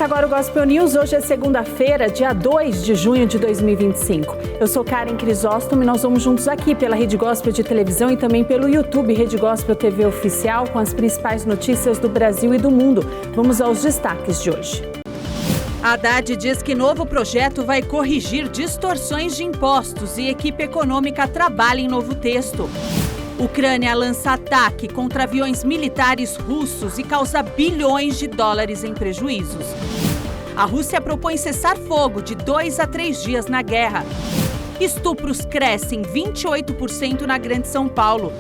Começa agora o Gospel News. Hoje é segunda-feira, dia 2 de junho de 2025. Eu sou Karen Crisóstomo e nós vamos juntos aqui pela Rede Gospel de televisão e também pelo YouTube Rede Gospel TV Oficial com as principais notícias do Brasil e do mundo. Vamos aos destaques de hoje. Haddad diz que novo projeto vai corrigir distorções de impostos e equipe econômica trabalha em novo texto. Ucrânia lança ataque contra aviões militares russos e causa bilhões de dólares em prejuízos. A Rússia propõe cessar fogo de 2 a 3 dias na guerra. Estupros crescem 28% na Grande São Paulo.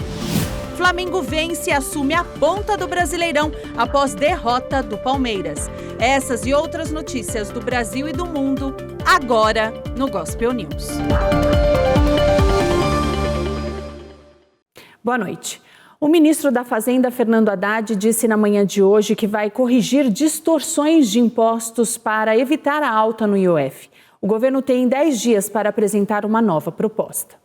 Flamengo vence e assume a ponta do Brasileirão após derrota do Palmeiras. Essas e outras notícias do Brasil e do mundo, agora no Gospel News. Boa noite. O ministro da Fazenda, Fernando Haddad, disse na manhã de hoje que vai corrigir distorções de impostos para evitar a alta no IOF. O governo tem 10 dias para apresentar uma nova proposta.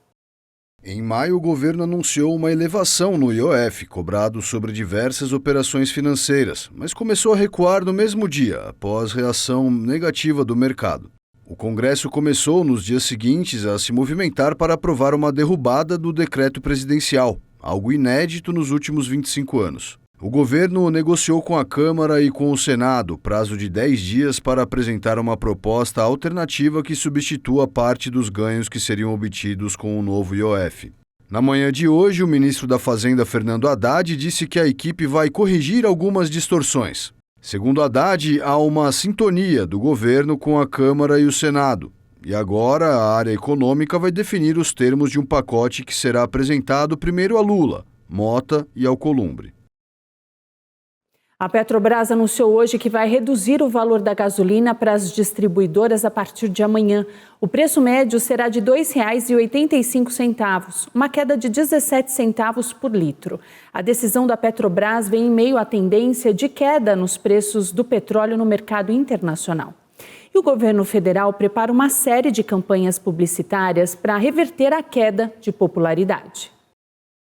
Em maio, o governo anunciou uma elevação no IOF, cobrado sobre diversas operações financeiras, mas começou a recuar no mesmo dia, após reação negativa do mercado. O Congresso começou, nos dias seguintes, a se movimentar para aprovar uma derrubada do decreto presidencial, algo inédito nos últimos 25 anos. O governo negociou com a Câmara e com o Senado prazo de 10 dias para apresentar uma proposta alternativa que substitua parte dos ganhos que seriam obtidos com o novo IOF. Na manhã de hoje, o ministro da Fazenda, Fernando Haddad, disse que a equipe vai corrigir algumas distorções. Segundo Haddad, há uma sintonia do governo com a Câmara e o Senado. E agora a área econômica vai definir os termos de um pacote que será apresentado primeiro a Lula, Mota e Alcolumbre. A Petrobras anunciou hoje que vai reduzir o valor da gasolina para as distribuidoras a partir de amanhã. O preço médio será de R$ 2,85, uma queda de 17 centavos por litro. A decisão da Petrobras vem em meio à tendência de queda nos preços do petróleo no mercado internacional. E o governo federal prepara uma série de campanhas publicitárias para reverter a queda de popularidade.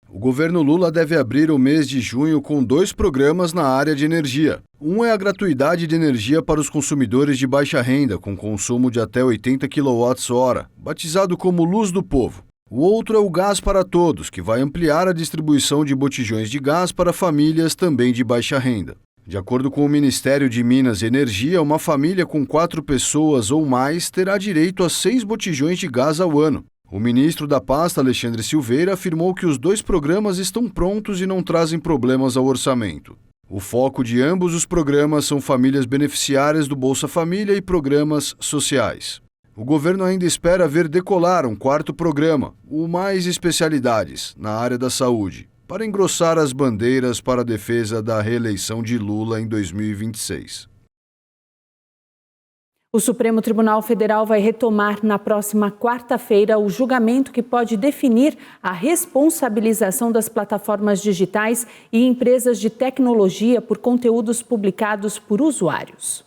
O governo Lula deve abrir o mês de junho com 2 programas na área de energia. Um é a gratuidade de energia para os consumidores de baixa renda, com consumo de até 80 kWh, batizado como Luz do Povo. O outro é o Gás para Todos, que vai ampliar a distribuição de botijões de gás para famílias também de baixa renda. De acordo com o Ministério de Minas e Energia, uma família com 4 pessoas ou mais terá direito a 6 botijões de gás ao ano. O ministro da pasta, Alexandre Silveira, afirmou que os 2 programas estão prontos e não trazem problemas ao orçamento. O foco de ambos os programas são famílias beneficiárias do Bolsa Família e programas sociais. O governo ainda espera ver decolar um 4º programa, o Mais Especialidades, na área da saúde, para engrossar as bandeiras para a defesa da reeleição de Lula em 2026. O Supremo Tribunal Federal vai retomar na próxima quarta-feira o julgamento que pode definir a responsabilização das plataformas digitais e empresas de tecnologia por conteúdos publicados por usuários.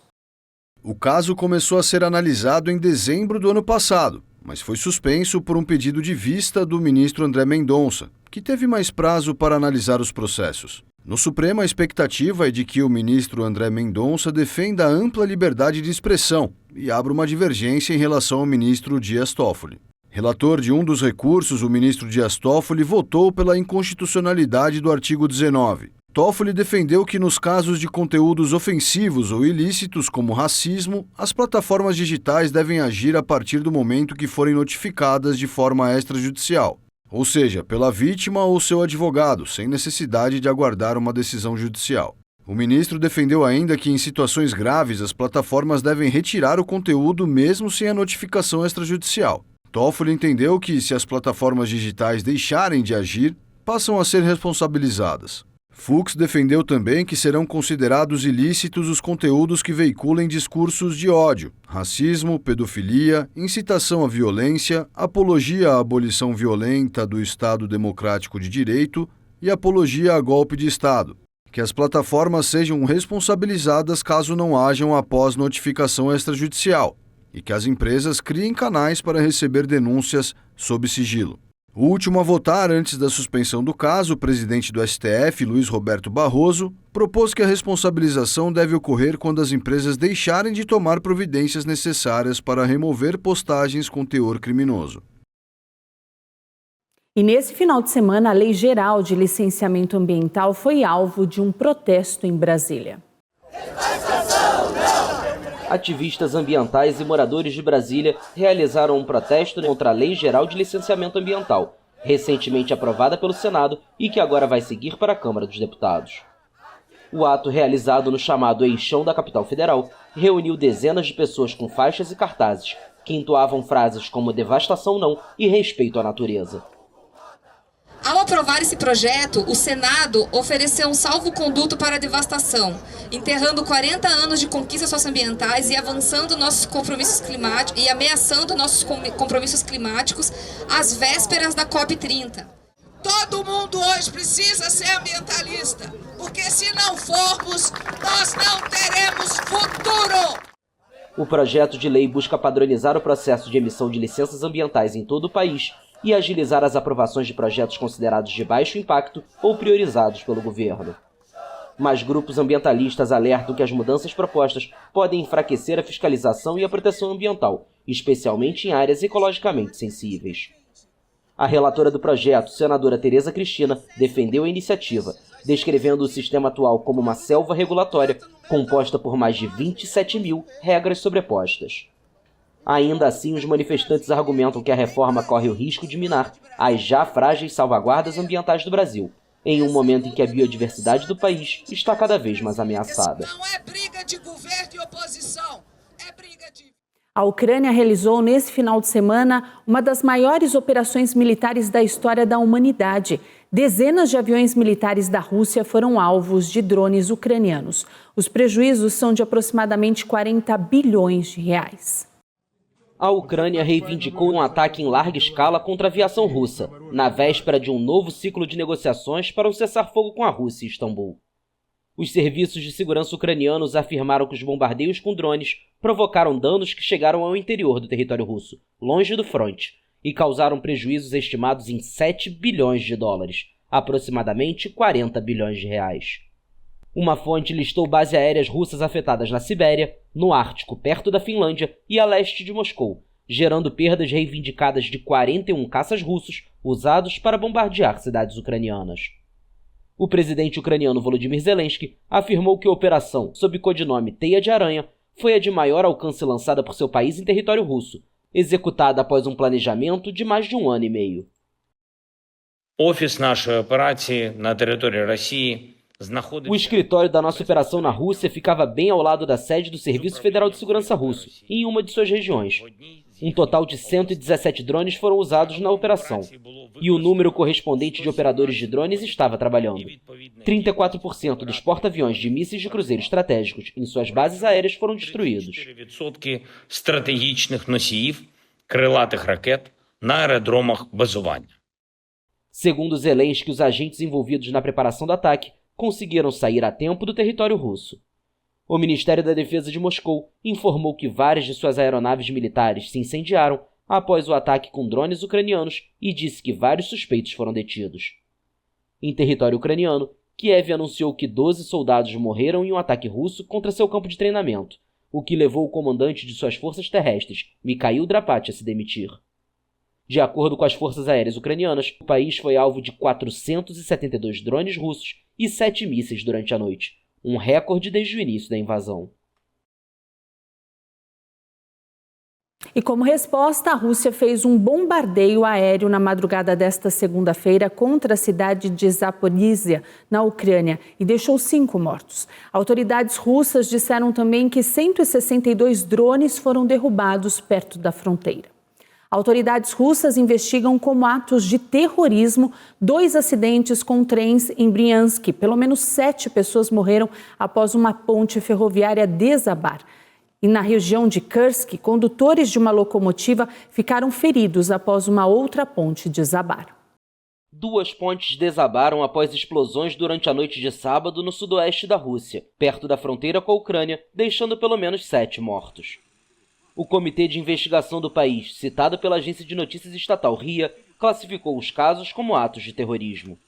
O caso começou a ser analisado em dezembro do ano passado, mas foi suspenso por um pedido de vista do ministro André Mendonça, que teve mais prazo para analisar os processos. No Supremo, a expectativa é de que o ministro André Mendonça defenda a ampla liberdade de expressão e abra uma divergência em relação ao ministro Dias Toffoli. Relator de um dos recursos, o ministro Dias Toffoli votou pela inconstitucionalidade do artigo 19. Toffoli defendeu que nos casos de conteúdos ofensivos ou ilícitos, como racismo, as plataformas digitais devem agir a partir do momento que forem notificadas de forma extrajudicial. Ou seja, pela vítima ou seu advogado, sem necessidade de aguardar uma decisão judicial. O ministro defendeu ainda que em situações graves as plataformas devem retirar o conteúdo mesmo sem a notificação extrajudicial. Toffoli entendeu que, se as plataformas digitais deixarem de agir, passam a ser responsabilizadas. Fux defendeu também que serão considerados ilícitos os conteúdos que veiculem discursos de ódio, racismo, pedofilia, incitação à violência, apologia à abolição violenta do Estado Democrático de Direito e apologia a golpe de Estado. Que as plataformas sejam responsabilizadas caso não hajam após notificação extrajudicial e que as empresas criem canais para receber denúncias sob sigilo. O último a votar antes da suspensão do caso, o presidente do STF, Luiz Roberto Barroso, propôs que a responsabilização deve ocorrer quando as empresas deixarem de tomar providências necessárias para remover postagens com teor criminoso. E nesse final de semana, a Lei Geral de Licenciamento Ambiental foi alvo de um protesto em Brasília. Ativistas ambientais e moradores de Brasília realizaram um protesto contra a Lei Geral de Licenciamento Ambiental, recentemente aprovada pelo Senado e que agora vai seguir para a Câmara dos Deputados. O ato, realizado no chamado Eixão da capital federal, reuniu dezenas de pessoas com faixas e cartazes que entoavam frases como devastação não e respeito à natureza. Ao aprovar esse projeto, o Senado ofereceu um salvo-conduto para a devastação, enterrando 40 anos de conquistas socioambientais e avançando nossos compromissos climáticos e ameaçando nossos compromissos climáticos às vésperas da COP30. Todo mundo hoje precisa ser ambientalista, porque se não formos, nós não teremos futuro! O projeto de lei busca padronizar o processo de emissão de licenças ambientais em todo o país e agilizar as aprovações de projetos considerados de baixo impacto ou priorizados pelo governo. Mas grupos ambientalistas alertam que as mudanças propostas podem enfraquecer a fiscalização e a proteção ambiental, especialmente em áreas ecologicamente sensíveis. A relatora do projeto, senadora Tereza Cristina, defendeu a iniciativa, descrevendo o sistema atual como uma selva regulatória composta por mais de 27 mil regras sobrepostas. Ainda assim, os manifestantes argumentam que a reforma corre o risco de minar as já frágeis salvaguardas ambientais do Brasil, em um momento em que a biodiversidade do país está cada vez mais ameaçada. Não é briga de governo e oposição, é briga de... A Ucrânia realizou nesse final de semana uma das maiores operações militares da história da humanidade. Dezenas de aviões militares da Rússia foram alvos de drones ucranianos. Os prejuízos são de aproximadamente 40 bilhões de reais. A Ucrânia reivindicou um ataque em larga escala contra a aviação russa, na véspera de um novo ciclo de negociações para um cessar-fogo com a Rússia em Istambul. Os serviços de segurança ucranianos afirmaram que os bombardeios com drones provocaram danos que chegaram ao interior do território russo, longe do fronte, e causaram prejuízos estimados em 7 bilhões de dólares, aproximadamente 40 bilhões de reais. Uma fonte listou bases aéreas russas afetadas na Sibéria, no Ártico, perto da Finlândia e a leste de Moscou, gerando perdas reivindicadas de 41 caças russos usados para bombardear cidades ucranianas. O presidente ucraniano Volodymyr Zelensky afirmou que a operação, sob codinome Teia de Aranha, foi a de maior alcance lançada por seu país em território russo, executada após um planejamento de mais de 1 ano e meio. Офіс нашої операції на території Росії. O escritório da nossa operação na Rússia ficava bem ao lado da sede do Serviço Federal de Segurança Russo, em uma de suas regiões. Um total de 117 drones foram usados na operação, e o número correspondente de operadores de drones estava trabalhando. 34% dos porta-aviões de mísseis de cruzeiro estratégicos em suas bases aéreas foram destruídos. 4% стратегічних носіїв крилатих ракет на аеродромах базування. Segundo Zelensky, os agentes envolvidos na preparação do ataque conseguiram sair a tempo do território russo. O Ministério da Defesa de Moscou informou que várias de suas aeronaves militares se incendiaram após o ataque com drones ucranianos e disse que vários suspeitos foram detidos. Em território ucraniano, Kiev anunciou que 12 soldados morreram em um ataque russo contra seu campo de treinamento, o que levou o comandante de suas forças terrestres, Mikhail Drapati, a se demitir. De acordo com as forças aéreas ucranianas, o país foi alvo de 472 drones russos e 7 mísseis durante a noite, um recorde desde o início da invasão. E como resposta, a Rússia fez um bombardeio aéreo na madrugada desta segunda-feira contra a cidade de Zaporizhia, na Ucrânia, e deixou 5 mortos. Autoridades russas disseram também que 162 drones foram derrubados perto da fronteira. Autoridades russas investigam como atos de terrorismo 2 acidentes com trens em Briansk. Pelo menos 7 pessoas morreram após uma ponte ferroviária desabar. E na região de Kursk, condutores de uma locomotiva ficaram feridos após uma outra ponte desabar. 2 pontes desabaram após explosões durante a noite de sábado no sudoeste da Rússia, perto da fronteira com a Ucrânia, deixando pelo menos 7 mortos. O Comitê de Investigação do país, citado pela agência de notícias estatal RIA, classificou os casos como atos de terrorismo.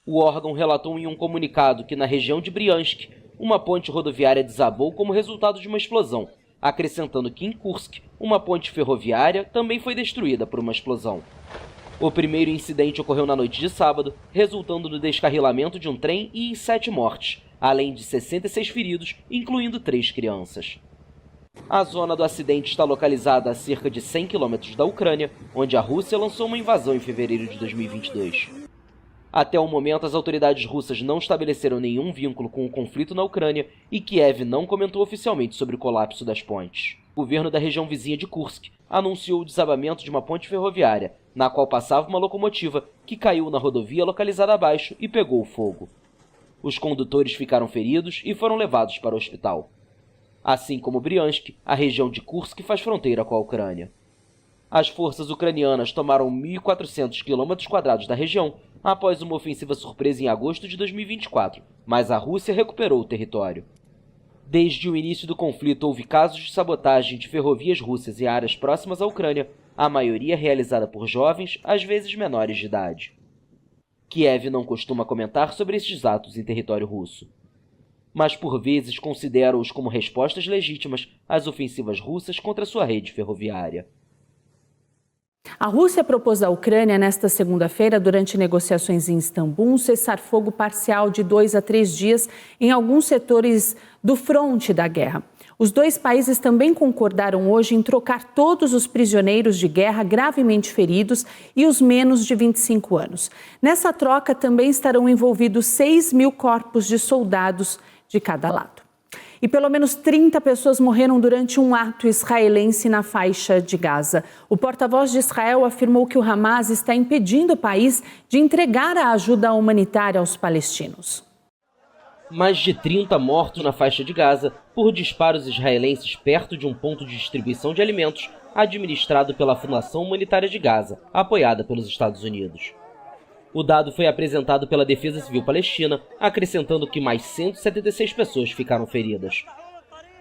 O órgão relatou em um comunicado que na região de Briansk, uma ponte rodoviária desabou como resultado de uma explosão, acrescentando que em Kursk, uma ponte ferroviária também foi destruída por uma explosão. O primeiro incidente ocorreu na noite de sábado, resultando no descarrilamento de um trem e em 7 mortes, além de 66 feridos, incluindo 3 crianças. A zona do acidente está localizada a cerca de 100 quilômetros da Ucrânia, onde a Rússia lançou uma invasão em fevereiro de 2022. Até o momento, as autoridades russas não estabeleceram nenhum vínculo com o conflito na Ucrânia e Kiev não comentou oficialmente sobre o colapso das pontes. O governo da região vizinha de Kursk anunciou o desabamento de uma ponte ferroviária, na qual passava uma locomotiva que caiu na rodovia localizada abaixo e pegou fogo. Os condutores ficaram feridos e foram levados para o hospital. Assim como Briansk, a região de Kursk faz fronteira com a Ucrânia. As forças ucranianas tomaram 1.400 km² da região após uma ofensiva surpresa em agosto de 2024, mas a Rússia recuperou o território. Desde o início do conflito, houve casos de sabotagem de ferrovias russas em áreas próximas à Ucrânia, a maioria realizada por jovens, às vezes menores de idade. Kiev não costuma comentar sobre esses atos em território russo, mas por vezes considera-os como respostas legítimas às ofensivas russas contra sua rede ferroviária. A Rússia propôs à Ucrânia, nesta segunda-feira, durante negociações em Istambul, um cessar-fogo parcial de 2 a 3 dias em alguns setores do fronte da guerra. Os dois países também concordaram hoje em trocar todos os prisioneiros de guerra gravemente feridos e os menos de 25 anos. Nessa troca também estarão envolvidos 6.000 corpos de soldados de cada lado. E pelo menos 30 pessoas morreram durante um ato israelense na faixa de Gaza. O porta-voz de Israel afirmou que o Hamas está impedindo o país de entregar a ajuda humanitária aos palestinos. Mais de 30 mortos na faixa de Gaza por disparos israelenses perto de um ponto de distribuição de alimentos administrado pela Fundação Humanitária de Gaza, apoiada pelos Estados Unidos. O dado foi apresentado pela Defesa Civil Palestina, acrescentando que mais 176 pessoas ficaram feridas.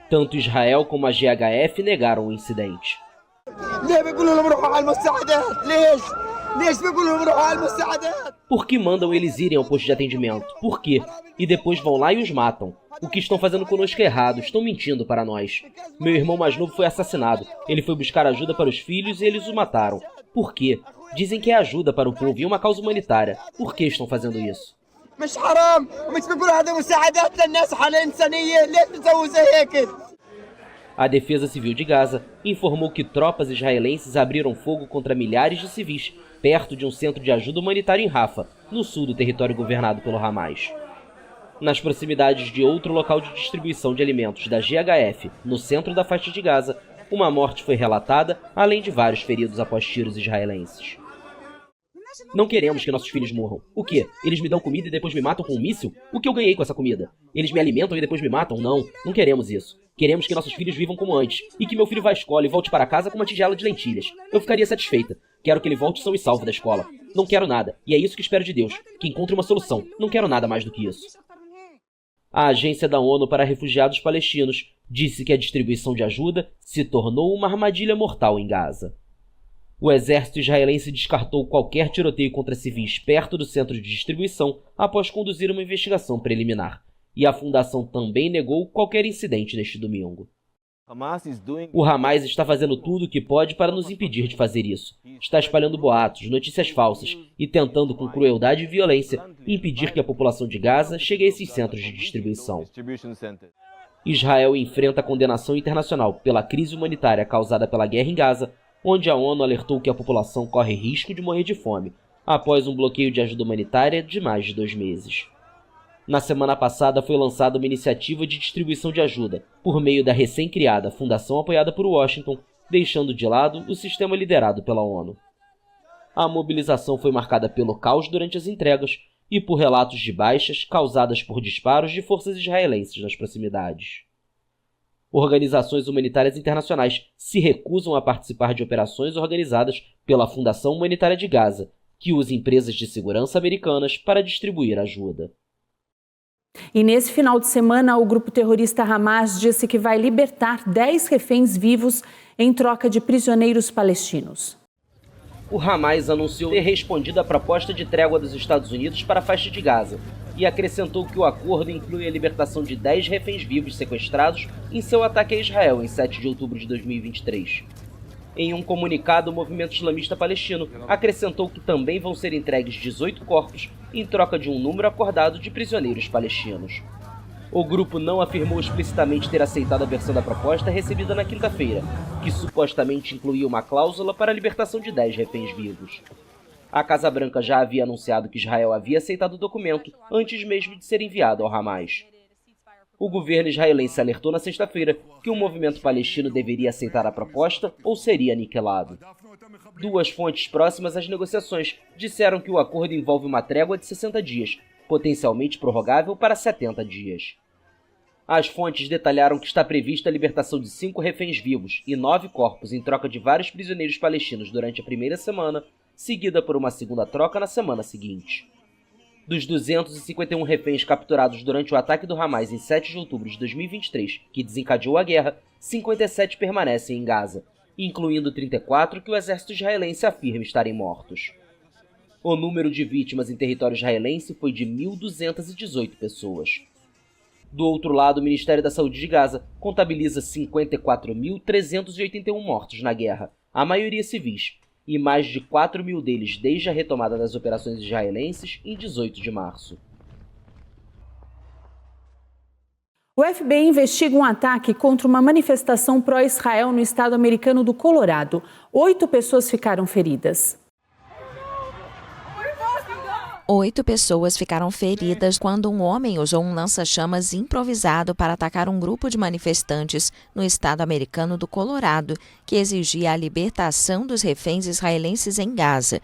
Tanto Israel como a GHF negaram o incidente. Por que mandam eles irem ao posto de atendimento? Por quê? E depois vão lá e os matam. O que estão fazendo conosco é errado, estão mentindo para nós. Meu irmão mais novo foi assassinado. Ele foi buscar ajuda para os filhos e eles o mataram. Por quê? Dizem que é ajuda para o povo e uma causa humanitária. Por que estão fazendo isso? A Defesa Civil de Gaza informou que tropas israelenses abriram fogo contra milhares de civis perto de um centro de ajuda humanitária em Rafah, no sul do território governado pelo Hamas. Nas proximidades de outro local de distribuição de alimentos da GHF, no centro da faixa de Gaza, uma morte foi relatada, além de vários feridos após tiros israelenses. Não queremos que nossos filhos morram. O quê? Eles me dão comida e depois me matam com um míssil? O que eu ganhei com essa comida? Eles me alimentam e depois me matam? Não, não queremos isso. Queremos que nossos filhos vivam como antes, e que meu filho vá à escola e volte para casa com uma tigela de lentilhas. Eu ficaria satisfeita. Quero que ele volte são e salvo da escola. Não quero nada, e é isso que espero de Deus, que encontre uma solução. Não quero nada mais do que isso. A Agência da ONU para Refugiados Palestinos disse que a distribuição de ajuda se tornou uma armadilha mortal em Gaza. O exército israelense descartou qualquer tiroteio contra civis perto do centro de distribuição após conduzir uma investigação preliminar. E a fundação também negou qualquer incidente neste domingo. O Hamas está fazendo tudo o que pode para nos impedir de fazer isso. Está espalhando boatos, notícias falsas e tentando com crueldade e violência impedir que a população de Gaza chegue a esses centros de distribuição. Israel enfrenta a condenação internacional pela crise humanitária causada pela guerra em Gaza, onde a ONU alertou que a população corre risco de morrer de fome após um bloqueio de ajuda humanitária de mais de 2 meses. Na semana passada foi lançada uma iniciativa de distribuição de ajuda, por meio da recém-criada fundação apoiada por Washington, deixando de lado o sistema liderado pela ONU. A mobilização foi marcada pelo caos durante as entregas e por relatos de baixas causadas por disparos de forças israelenses nas proximidades. Organizações humanitárias internacionais se recusam a participar de operações organizadas pela Fundação Humanitária de Gaza, que usa empresas de segurança americanas para distribuir ajuda. E nesse final de semana, o grupo terrorista Hamas disse que vai libertar 10 reféns vivos em troca de prisioneiros palestinos. o Hamas anunciou ter respondido à proposta de trégua dos Estados Unidos para a faixa de Gaza e acrescentou que o acordo inclui a libertação de 10 reféns vivos sequestrados em seu ataque a Israel em 7 de outubro de 2023. Em um comunicado, o movimento islamista palestino acrescentou que também vão ser entregues 18 corpos em troca de um número acordado de prisioneiros palestinos. O grupo não afirmou explicitamente ter aceitado a versão da proposta recebida na quinta-feira, que supostamente incluía uma cláusula para a libertação de 10 reféns vivos. A Casa Branca já havia anunciado que Israel havia aceitado o documento antes mesmo de ser enviado ao Hamas. O governo israelense alertou na sexta-feira que o movimento palestino deveria aceitar a proposta ou seria aniquilado. Duas fontes próximas às negociações disseram que o acordo envolve uma trégua de 60 dias, potencialmente prorrogável para 70 dias. As fontes detalharam que está prevista a libertação de 5 reféns vivos e 9 corpos em troca de vários prisioneiros palestinos durante a primeira semana, seguida por uma segunda troca na semana seguinte. Dos 251 reféns capturados durante o ataque do Hamas em 7 de outubro de 2023, que desencadeou a guerra, 57 permanecem em Gaza, incluindo 34 que o exército israelense afirma estarem mortos. O número de vítimas em território israelense foi de 1.218 pessoas. Do outro lado, o Ministério da Saúde de Gaza contabiliza 54.381 mortos na guerra, a maioria civis, e mais de 4 mil deles desde a retomada das operações israelenses em 18 de março. O FBI investiga um ataque contra uma manifestação pró-Israel no estado americano do Colorado. 8 pessoas ficaram feridas. 8 pessoas ficaram feridas quando um homem usou um lança-chamas improvisado para atacar um grupo de manifestantes no estado americano do Colorado, que exigia a libertação dos reféns israelenses em Gaza.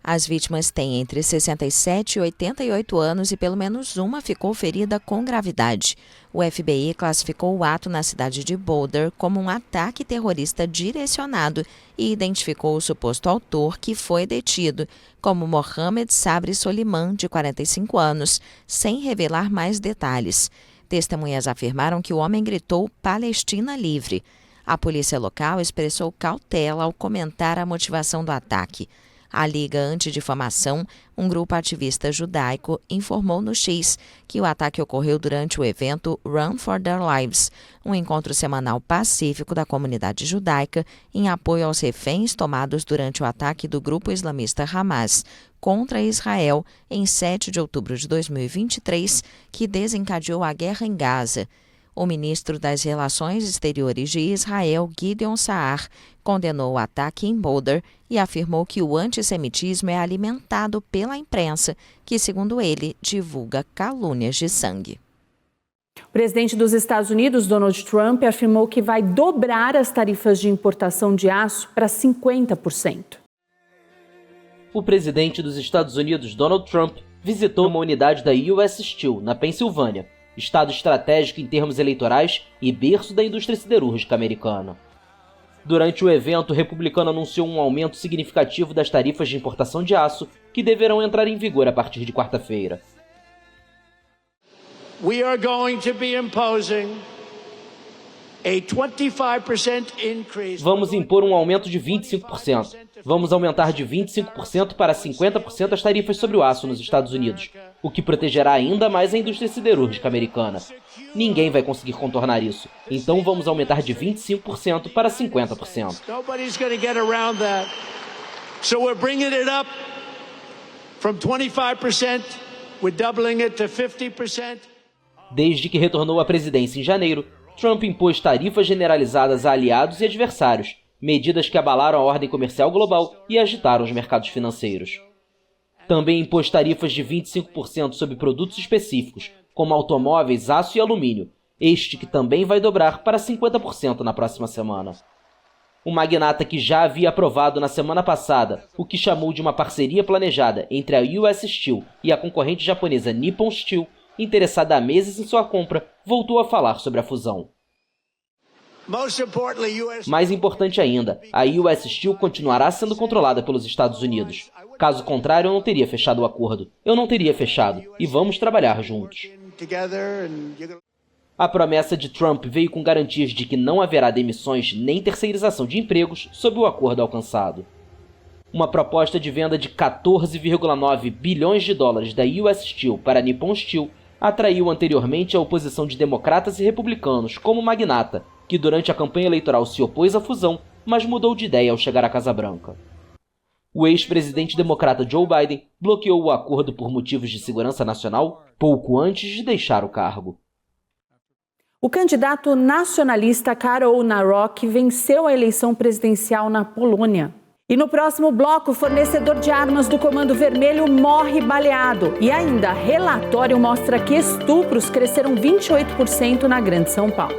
As vítimas têm entre 67 e 88 anos e pelo menos uma ficou ferida com gravidade. O FBI classificou o ato na cidade de Boulder como um ataque terrorista direcionado e identificou o suposto autor, que foi detido, como Mohamed Sabri Soliman, de 45 anos, sem revelar mais detalhes. Testemunhas afirmaram que o homem gritou "Palestina livre". A polícia local expressou cautela ao comentar a motivação do ataque. A Liga Antidifamação, um grupo ativista judaico, informou no X que o ataque ocorreu durante o evento Run for Their Lives, um encontro semanal pacífico da comunidade judaica em apoio aos reféns tomados durante o ataque do grupo islamista Hamas contra Israel em 7 de outubro de 2023, que desencadeou a guerra em Gaza. O ministro das Relações Exteriores de Israel, Gideon Saar, condenou o ataque em Boulder e afirmou que o antissemitismo é alimentado pela imprensa, que, segundo ele, divulga calúnias de sangue. O presidente dos Estados Unidos, Donald Trump, afirmou que vai dobrar as tarifas de importação de aço para 50%. O presidente dos Estados Unidos, Donald Trump, visitou uma unidade da US Steel, na Pensilvânia, estado estratégico em termos eleitorais e berço da indústria siderúrgica americana. Durante o evento, o republicano anunciou um aumento significativo das tarifas de importação de aço, que deverão entrar em vigor a partir de quarta-feira. We are going to be imposing a 25% increase. Vamos impor um aumento de 25%. Vamos aumentar de 25% para 50% as tarifas sobre o aço nos Estados Unidos, o que protegerá ainda mais a indústria siderúrgica americana. Ninguém vai conseguir contornar isso. Então vamos aumentar de 25% para 50%. Nobody's going to get around that. So we're bringing it up from 25%, we're doubling it to 50%. Desde que retornou à presidência em janeiro, Trump impôs tarifas generalizadas a aliados e adversários, medidas que abalaram a ordem comercial global e agitaram os mercados financeiros. Também impôs tarifas de 25% sobre produtos específicos, como automóveis, aço e alumínio, este que também vai dobrar para 50% na próxima semana. O magnata, que já havia aprovado na semana passada o que chamou de uma parceria planejada entre a US Steel e a concorrente japonesa Nippon Steel, interessada há meses em sua compra, voltou a falar sobre a fusão. Mais importante ainda, a US Steel continuará sendo controlada pelos Estados Unidos. Caso contrário, eu não teria fechado o acordo. Eu não teria fechado. E vamos trabalhar juntos. A promessa de Trump veio com garantias de que não haverá demissões nem terceirização de empregos sob o acordo alcançado. Uma proposta de venda de 14,9 bilhões de dólares da US Steel para a Nippon Steel atraiu anteriormente a oposição de democratas e republicanos, como Magnata, que durante a campanha eleitoral se opôs à fusão, mas mudou de ideia ao chegar à Casa Branca. O ex-presidente democrata Joe Biden bloqueou o acordo por motivos de segurança nacional pouco antes de deixar o cargo. O candidato nacionalista Karol Nawrocki venceu a eleição presidencial na Polônia. E no próximo bloco, o fornecedor de armas do Comando Vermelho morre baleado. E ainda, relatório mostra que estupros cresceram 28% na Grande São Paulo.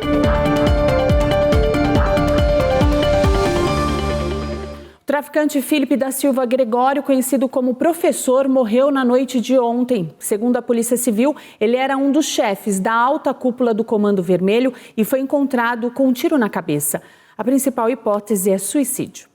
O traficante Felipe da Silva Gregório, conhecido como Professor, morreu na noite de ontem. Segundo a Polícia Civil, ele era um dos chefes da alta cúpula do Comando Vermelho e foi encontrado com um tiro na cabeça. A principal hipótese é suicídio.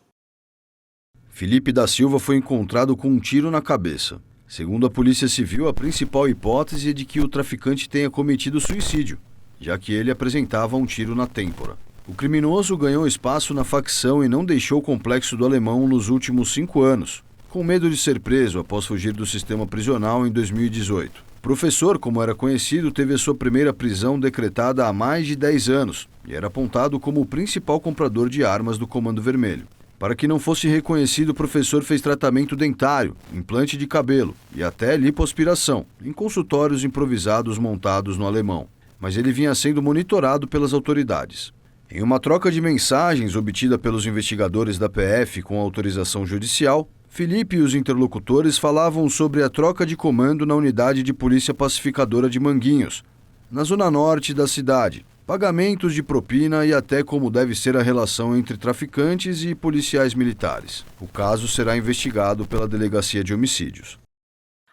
Felipe da Silva foi encontrado com um tiro na cabeça. Segundo a Polícia Civil, a principal hipótese é de que o traficante tenha cometido suicídio, já que ele apresentava um tiro na têmpora. O criminoso ganhou espaço na facção e não deixou o Complexo do Alemão nos últimos 5 anos, com medo de ser preso após fugir do sistema prisional em 2018. Professor, como era conhecido, teve a sua primeira prisão decretada há mais de 10 anos e era apontado como o principal comprador de armas do Comando Vermelho. Para que não fosse reconhecido, o professor fez tratamento dentário, implante de cabelo e até lipoaspiração, em consultórios improvisados montados no Alemão. Mas ele vinha sendo monitorado pelas autoridades. Em uma troca de mensagens obtida pelos investigadores da PF com autorização judicial, Felipe e os interlocutores falavam sobre a troca de comando na unidade de polícia pacificadora de Manguinhos, na zona norte da cidade, pagamentos de propina e até como deve ser a relação entre traficantes e policiais militares. O caso será investigado pela Delegacia de Homicídios.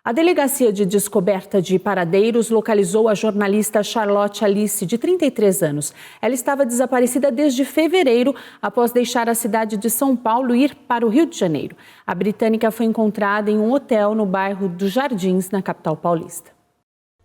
A Delegacia de Descoberta de Paradeiros localizou a jornalista Charlotte Alice, de 33 anos. Ela estava desaparecida desde fevereiro, após deixar a cidade de São Paulo e ir para o Rio de Janeiro. A britânica foi encontrada em um hotel no bairro dos Jardins, na capital paulista.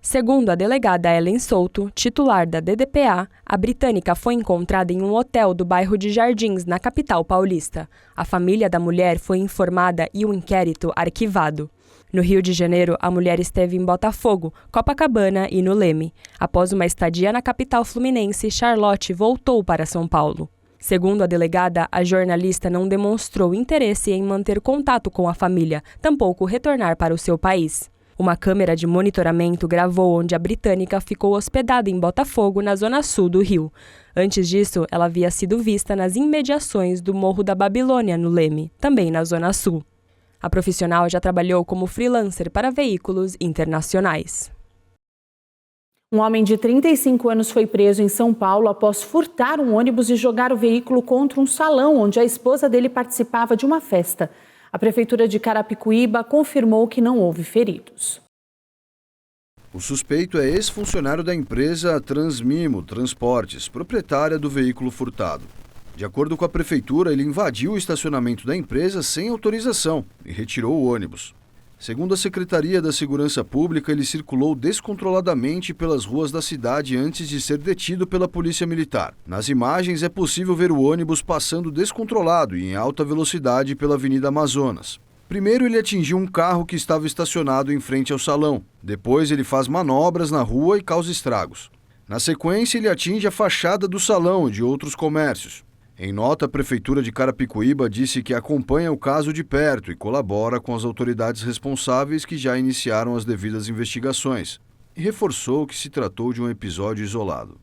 Segundo a delegada Ellen Souto, titular da DDPA, a britânica foi encontrada em um hotel do bairro de Jardins, na capital paulista. A família da mulher foi informada e o inquérito arquivado. No Rio de Janeiro, a mulher esteve em Botafogo, Copacabana e no Leme. Após uma estadia na capital fluminense, Charlotte voltou para São Paulo. Segundo a delegada, a jornalista não demonstrou interesse em manter contato com a família, tampouco retornar para o seu país. Uma câmera de monitoramento gravou onde a britânica ficou hospedada em Botafogo, na zona sul do Rio. Antes disso, ela havia sido vista nas imediações do Morro da Babilônia, no Leme, também na zona sul. A profissional já trabalhou como freelancer para veículos internacionais. Um homem de 35 anos foi preso em São Paulo após furtar um ônibus e jogar o veículo contra um salão onde a esposa dele participava de uma festa. A Prefeitura de Carapicuíba confirmou que não houve feridos. O suspeito é ex-funcionário da empresa Transmimo Transportes, proprietária do veículo furtado. De acordo com a Prefeitura, ele invadiu o estacionamento da empresa sem autorização e retirou o ônibus. Segundo a Secretaria da Segurança Pública, ele circulou descontroladamente pelas ruas da cidade antes de ser detido pela Polícia Militar. Nas imagens é possível ver o ônibus passando descontrolado e em alta velocidade pela Avenida Amazonas. Primeiro ele atingiu um carro que estava estacionado em frente ao salão. Depois ele faz manobras na rua e causa estragos. Na sequência ele atinge a fachada do salão e de outros comércios. Em nota, a Prefeitura de Carapicuíba disse que acompanha o caso de perto e colabora com as autoridades responsáveis que já iniciaram as devidas investigações, e reforçou que se tratou de um episódio isolado.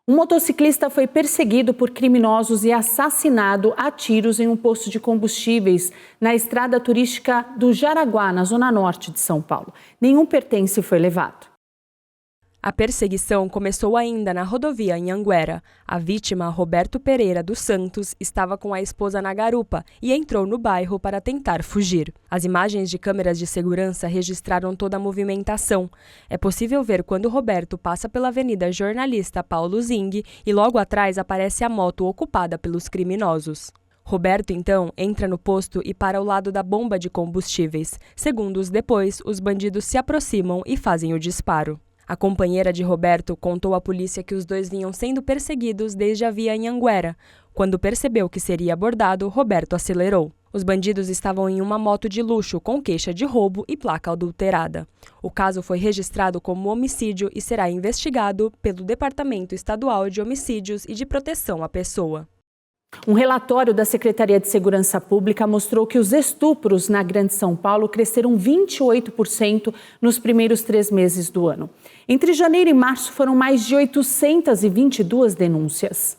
Um motociclista foi perseguido por criminosos e assassinado a tiros em um posto de combustíveis na estrada turística do Jaraguá, na zona norte de São Paulo. Nenhum pertence foi levado. A perseguição começou ainda na rodovia Anhanguera. A vítima, Roberto Pereira dos Santos, estava com a esposa na garupa e entrou no bairro para tentar fugir. As imagens de câmeras de segurança registraram toda a movimentação. É possível ver quando Roberto passa pela Avenida Jornalista Paulo Zing e logo atrás aparece a moto ocupada pelos criminosos. Roberto, então, entra no posto e para ao lado da bomba de combustíveis. Segundos depois, os bandidos se aproximam e fazem o disparo. A companheira de Roberto contou à polícia que os dois vinham sendo perseguidos desde a via Anhanguera. Quando percebeu que seria abordado, Roberto acelerou. Os bandidos estavam em uma moto de luxo com queixa de roubo e placa adulterada. O caso foi registrado como homicídio e será investigado pelo Departamento Estadual de Homicídios e de Proteção à Pessoa. Um relatório da Secretaria de Segurança Pública mostrou que os estupros na Grande São Paulo cresceram 28% nos primeiros 3 meses do ano. Entre janeiro e março foram mais de 822 denúncias.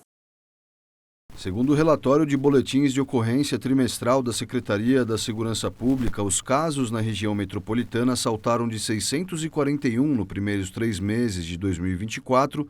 Segundo o relatório de boletins de ocorrência trimestral da Secretaria da Segurança Pública, os casos na região metropolitana saltaram de 641 nos primeiros 3 meses de 2024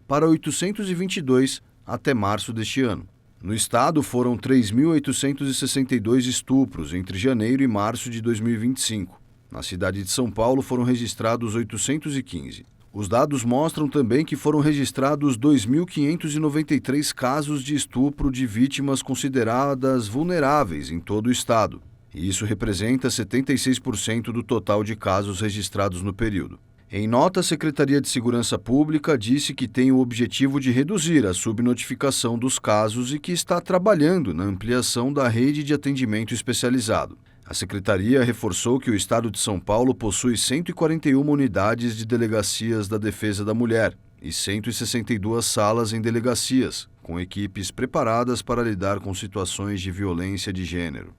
para 822 até março deste ano. No estado, foram 3.862 estupros entre janeiro e março de 2025. Na cidade de São Paulo, foram registrados 815. Os dados mostram também que foram registrados 2.593 casos de estupro de vítimas consideradas vulneráveis em todo o estado. E isso representa 76% do total de casos registrados no período. Em nota, a Secretaria de Segurança Pública disse que tem o objetivo de reduzir a subnotificação dos casos e que está trabalhando na ampliação da rede de atendimento especializado. A Secretaria reforçou que o Estado de São Paulo possui 141 unidades de delegacias da Defesa da Mulher e 162 salas em delegacias, com equipes preparadas para lidar com situações de violência de gênero.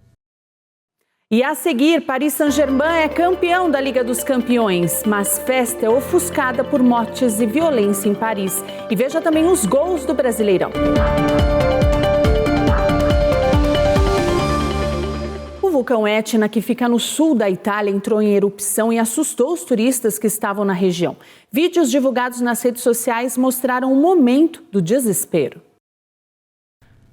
E a seguir, Paris Saint-Germain é campeão da Liga dos Campeões, mas festa é ofuscada por mortes e violência em Paris. E veja também os gols do Brasileirão. O vulcão Etna, que fica no sul da Itália, entrou em erupção e assustou os turistas que estavam na região. Vídeos divulgados nas redes sociais mostraram o momento do desespero.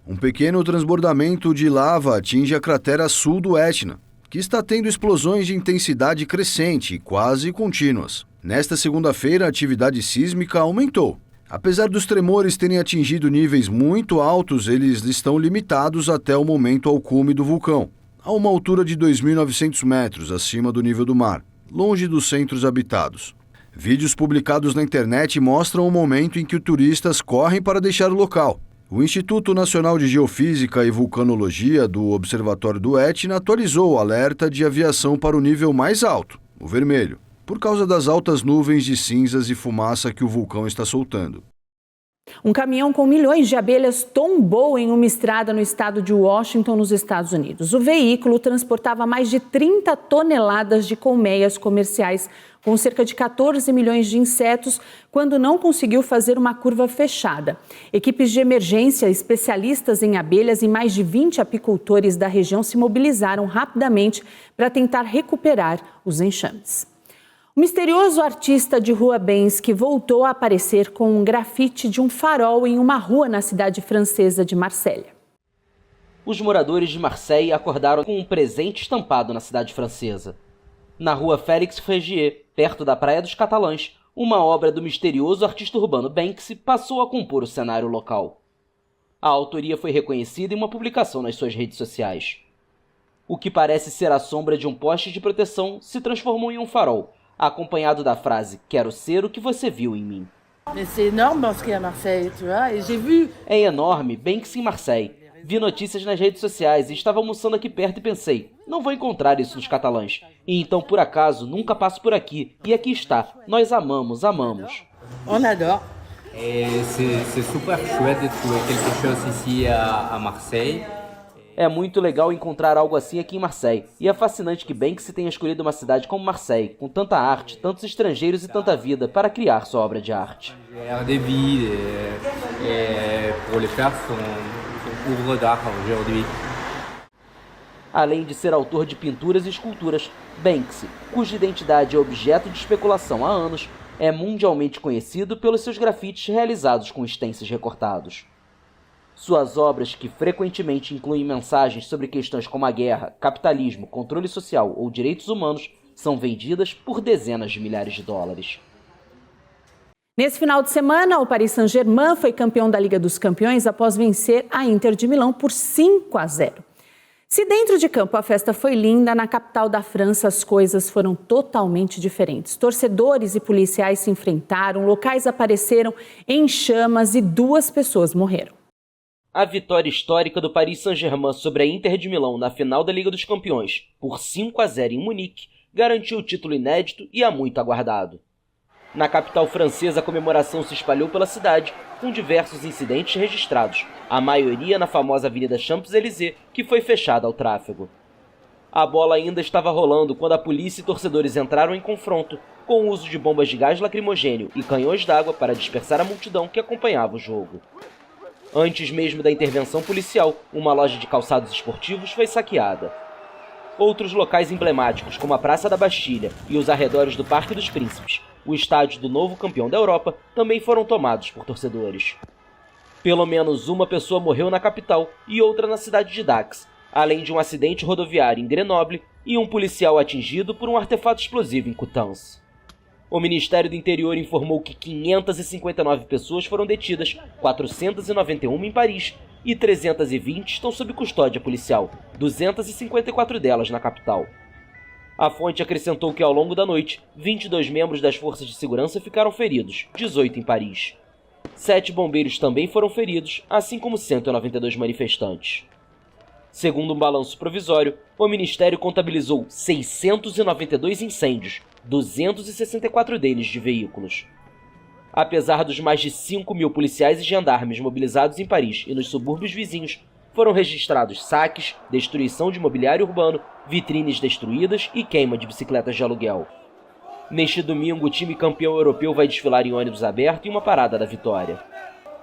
Um pequeno transbordamento de lava atinge a cratera sul do Etna, que está tendo explosões de intensidade crescente e quase contínuas. Nesta segunda-feira, a atividade sísmica aumentou. Apesar dos tremores terem atingido níveis muito altos, eles estão limitados até o momento ao cume do vulcão, a uma altura de 2.900 metros acima do nível do mar, longe dos centros habitados. Vídeos publicados na internet mostram o momento em que os turistas correm para deixar o local. O Instituto Nacional de Geofísica e Vulcanologia do Observatório do Etna atualizou o alerta de aviação para o nível mais alto, o vermelho, por causa das altas nuvens de cinzas e fumaça que o vulcão está soltando. Um caminhão com milhões de abelhas tombou em uma estrada no estado de Washington, nos Estados Unidos. O veículo transportava mais de 30 toneladas de colmeias comerciais, com cerca de 14 milhões de insetos, quando não conseguiu fazer uma curva fechada. Equipes de emergência, especialistas em abelhas e mais de 20 apicultores da região se mobilizaram rapidamente para tentar recuperar os enxames. O misterioso artista de rua Banksy voltou a aparecer com um grafite de um farol em uma rua na cidade francesa de Marselha. Os moradores de Marseille acordaram com um presente estampado na cidade francesa. Na rua Félix Frégier, perto da Praia dos Catalães, uma obra do misterioso artista urbano Banksy passou a compor o cenário local. A autoria foi reconhecida em uma publicação nas suas redes sociais. O que parece ser a sombra de um poste de proteção se transformou em um farol, acompanhado da frase "Quero ser o que você viu em mim". É enorme, Banksy em Marseille. Vi notícias nas redes sociais e estava almoçando aqui perto e pensei, não vou encontrar isso nos catalães. E então, por acaso, nunca passo por aqui. E aqui está. Nós amamos, amamos. On adore. C'est super chouette de trouver quelque chose ici à Marseille. É muito legal encontrar algo assim aqui em Marseille. E é fascinante que Banksy tenha escolhido uma cidade como Marseille, com tanta arte, tantos estrangeiros e tanta vida, para criar sua obra de arte. Des villes pour les faire son œuvre d'art aujourd'hui. Além de ser autor de pinturas e esculturas, Banksy, cuja identidade é objeto de especulação há anos, é mundialmente conhecido pelos seus grafites realizados com stencils recortados. Suas obras, que frequentemente incluem mensagens sobre questões como a guerra, capitalismo, controle social ou direitos humanos, são vendidas por dezenas de milhares de dólares. Nesse final de semana, o Paris Saint-Germain foi campeão da Liga dos Campeões após vencer a Inter de Milão por 5-0. Se dentro de campo a festa foi linda, na capital da França as coisas foram totalmente diferentes. Torcedores e policiais se enfrentaram, locais apareceram em chamas e 2 pessoas morreram. A vitória histórica do Paris Saint-Germain sobre a Inter de Milão na final da Liga dos Campeões, por 5-0 em Munique, garantiu o título inédito e há muito aguardado. Na capital francesa, a comemoração se espalhou pela cidade, com diversos incidentes registrados, a maioria na famosa Avenida Champs-Élysées, que foi fechada ao tráfego. A bola ainda estava rolando quando a polícia e torcedores entraram em confronto, com o uso de bombas de gás lacrimogêneo e canhões d'água para dispersar a multidão que acompanhava o jogo. Antes mesmo da intervenção policial, uma loja de calçados esportivos foi saqueada. Outros locais emblemáticos, como a Praça da Bastilha e os arredores do Parque dos Príncipes, o estádio do novo campeão da Europa, também foram tomados por torcedores. Pelo menos uma pessoa morreu na capital e outra na cidade de Dax, além de um acidente rodoviário em Grenoble e um policial atingido por um artefato explosivo em Coutances. O Ministério do Interior informou que 559 pessoas foram detidas, 491 em Paris e 320 estão sob custódia policial, 254 delas na capital. A fonte acrescentou que ao longo da noite, 22 membros das forças de segurança ficaram feridos, 18 em Paris. 7 bombeiros também foram feridos, assim como 192 manifestantes. Segundo um balanço provisório, o Ministério contabilizou 692 incêndios, 264 deles de veículos. Apesar dos mais de 5.000 policiais e gendarmes mobilizados em Paris e nos subúrbios vizinhos, foram registrados saques, destruição de mobiliário urbano, vitrines destruídas e queima de bicicletas de aluguel. Neste domingo, o time campeão europeu vai desfilar em ônibus aberto em uma parada da vitória.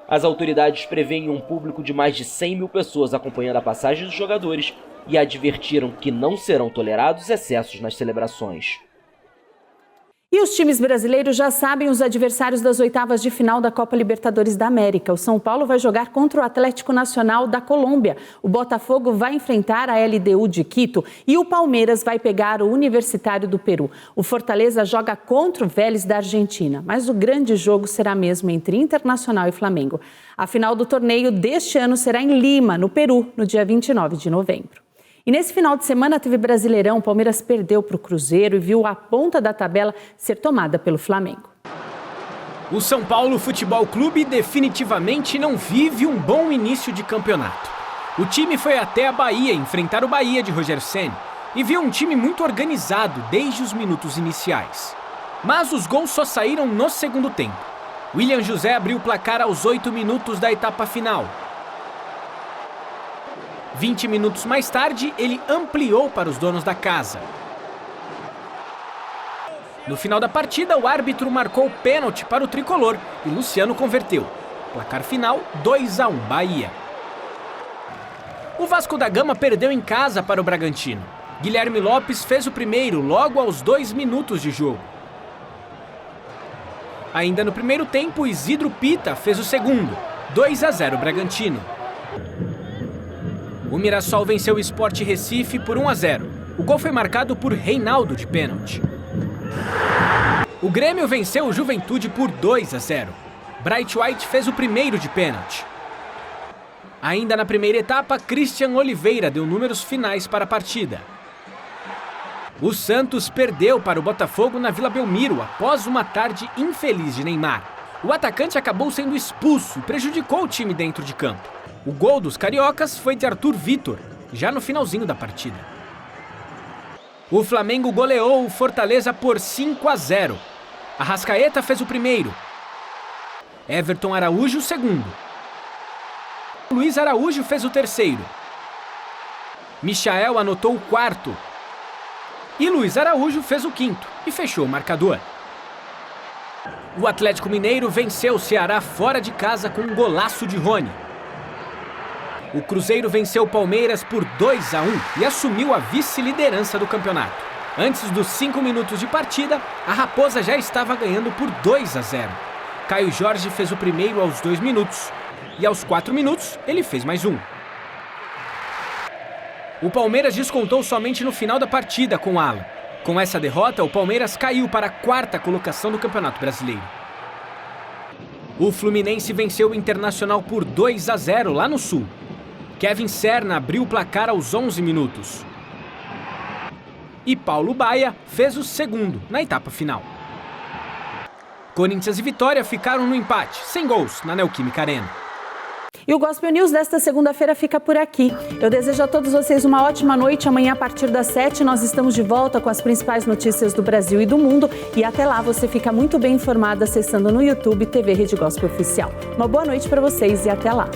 As autoridades preveem um público de mais de 100.000 pessoas acompanhando a passagem dos jogadores e advertiram que não serão tolerados excessos nas celebrações. E os times brasileiros já sabem os adversários das oitavas de final da Copa Libertadores da América. O São Paulo vai jogar contra o Atlético Nacional da Colômbia. O Botafogo vai enfrentar a LDU de Quito e o Palmeiras vai pegar o Universitário do Peru. O Fortaleza joga contra o Vélez da Argentina, mas o grande jogo será mesmo entre Internacional e Flamengo. A final do torneio deste ano será em Lima, no Peru, no dia 29 de novembro. E nesse final de semana teve Brasileirão, o Palmeiras perdeu para o Cruzeiro e viu a ponta da tabela ser tomada pelo Flamengo. O São Paulo Futebol Clube definitivamente não vive um bom início de campeonato. O time foi até a Bahia enfrentar o Bahia de Rogério Ceni e viu um time muito organizado desde os minutos iniciais. Mas os gols só saíram no segundo tempo. William José abriu o placar aos 8 minutos da etapa final. 20 minutos mais tarde, ele ampliou para os donos da casa. No final da partida, o árbitro marcou o pênalti para o tricolor e Luciano converteu. Placar final, 2-1 Bahia. O Vasco da Gama perdeu em casa para o Bragantino. Guilherme Lopes fez o primeiro logo aos 2 minutos de jogo. Ainda no primeiro tempo, Isidro Pita fez o segundo, 2-0 Bragantino. O Mirassol venceu o Sport Recife por 1-0. O gol foi marcado por Reinaldo de pênalti. O Grêmio venceu o Juventude por 2-0. Bright White fez o primeiro de pênalti. Ainda na primeira etapa, Christian Oliveira deu números finais para a partida. O Santos perdeu para o Botafogo na Vila Belmiro após uma tarde infeliz de Neymar. O atacante acabou sendo expulso e prejudicou o time dentro de campo. O gol dos cariocas foi de Arthur Vitor, já no finalzinho da partida. O Flamengo goleou o Fortaleza por 5-0. Arrascaeta fez o primeiro. Everton Araújo o segundo. Luiz Araújo fez o terceiro. Michael anotou o quarto. E Luiz Araújo fez o quinto e fechou o marcador. O Atlético Mineiro venceu o Ceará fora de casa com um golaço de Rony. O Cruzeiro venceu o Palmeiras por 2-1 e assumiu a vice-liderança do campeonato. Antes dos 5 minutos de partida, a Raposa já estava ganhando por 2-0. Caio Jorge fez o primeiro aos 2 minutos e aos 4 minutos ele fez mais um. O Palmeiras descontou somente no final da partida com o Alan. Com essa derrota, o Palmeiras caiu para a 4ª colocação do Campeonato Brasileiro. O Fluminense venceu o Internacional por 2-0 lá no Sul. Kevin Serna abriu o placar aos 11 minutos. E Paulo Baia fez o segundo na etapa final. Corinthians e Vitória ficaram no empate, sem gols, na Neoquímica Arena. E o Gospel News desta segunda-feira fica por aqui. Eu desejo a todos vocês uma ótima noite. Amanhã, a partir das 7, nós estamos de volta com as principais notícias do Brasil e do mundo. E até lá, você fica muito bem informado acessando no YouTube TV Rede Gospel Oficial. Uma boa noite para vocês e até lá.